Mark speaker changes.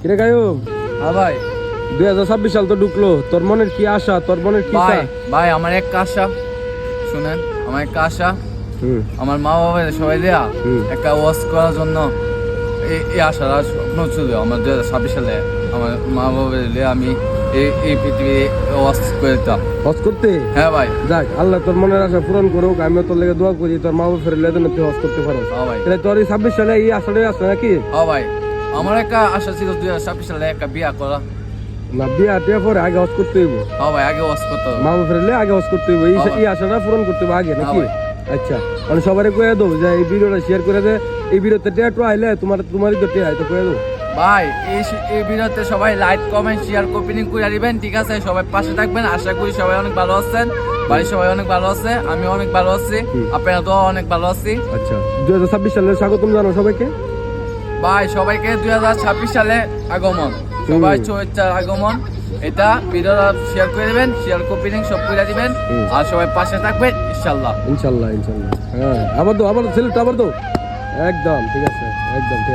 Speaker 1: কিরে গায়ক,
Speaker 2: হ্যাঁ ভাই
Speaker 1: 2026 সাল তো ঢুকলো, তোর মনের কি আশা, তোর মনের কি
Speaker 2: ভাই
Speaker 1: চায়?
Speaker 2: ভাই আমার একটা আশা শুনেন, আমার একটা আশা
Speaker 1: হুম
Speaker 2: আমার মা বাবা সবাই দেয়া
Speaker 1: হুম।
Speaker 2: একটা ওয়াশ করার জন্য এই আশাটা স্বপ্ন ছিল আমার 2026 সালে আমার মা বাবা আমি এই পৃথিবী ওয়াশ করে দিতাম।
Speaker 1: হজ করতে?
Speaker 2: হ্যাঁ ভাই।
Speaker 1: যাক, আল্লাহ তোর মনের আশা পূরণ করুক। আমিও তোর লেগে দোয়া করি, তোর মা বাবা ফেরলে যেন তুই হজ করতে পারো।
Speaker 2: হ্যাঁ ভাই।
Speaker 1: তাহলে তোর এই 26 সালে এই আশাটাই আছে নাকি?
Speaker 2: হ্যাঁ ভাই, আমার একটা আশা ছিল 2026 সালে একটা বিয়া করা।
Speaker 1: না, বিয়া টিয়া পরে আগে হজ করতে হইব।
Speaker 2: হ্যাঁ ভাই, আগে ওয়াশ করতে হবে।
Speaker 1: মা বাবা ফেরলে আগে হজ করতে হইব,
Speaker 2: হ্যাঁ ভাই।
Speaker 1: এই আশাটা পূরণ করতে হবে আগে নাকি?
Speaker 2: ভাই।
Speaker 1: আচ্ছা, মানে সবারে কয়ে দাও যে এই ভিডিওটা শেয়ার করে দে, এই ভিডিওতে টিয়া আইলে তোমারই তো টিয়া তো কয়ে দাও।
Speaker 2: ভাই এই ভিডিওতে সবাই লাইক কমেন্ট শেয়ার কপিনিং করে দিবেন, ঠিক আছে? সবাই পাশে থাকবেন, আশা করি সবাই অনেক ভালো আছেন, বাড়ির সবাই অনেক ভালো আছে, আমি অনেক ভালো আছি, আপনারা তো অনেক ভালো আছি।
Speaker 1: আচ্ছা, 2026 সালে স্বাগতম জানো সবাইকে।
Speaker 2: ভাই সবাইকে 2026 সালে আগমন, সবাই শুভেচ্ছার আগমন। এটা ভিডিওটা শেয়ার করে দিবেন, শেয়ার কপিনিং সব করে দিবেন, আর সবাই পাশে থাকবেন ইনশাল্লাহ।
Speaker 1: ইনশাল্লাহ ইনশাল্লাহ। হ্যাঁ, আবার তো ছেলেটা আবার তো একদম ঠিক আছে, একদম ঠিক আছে।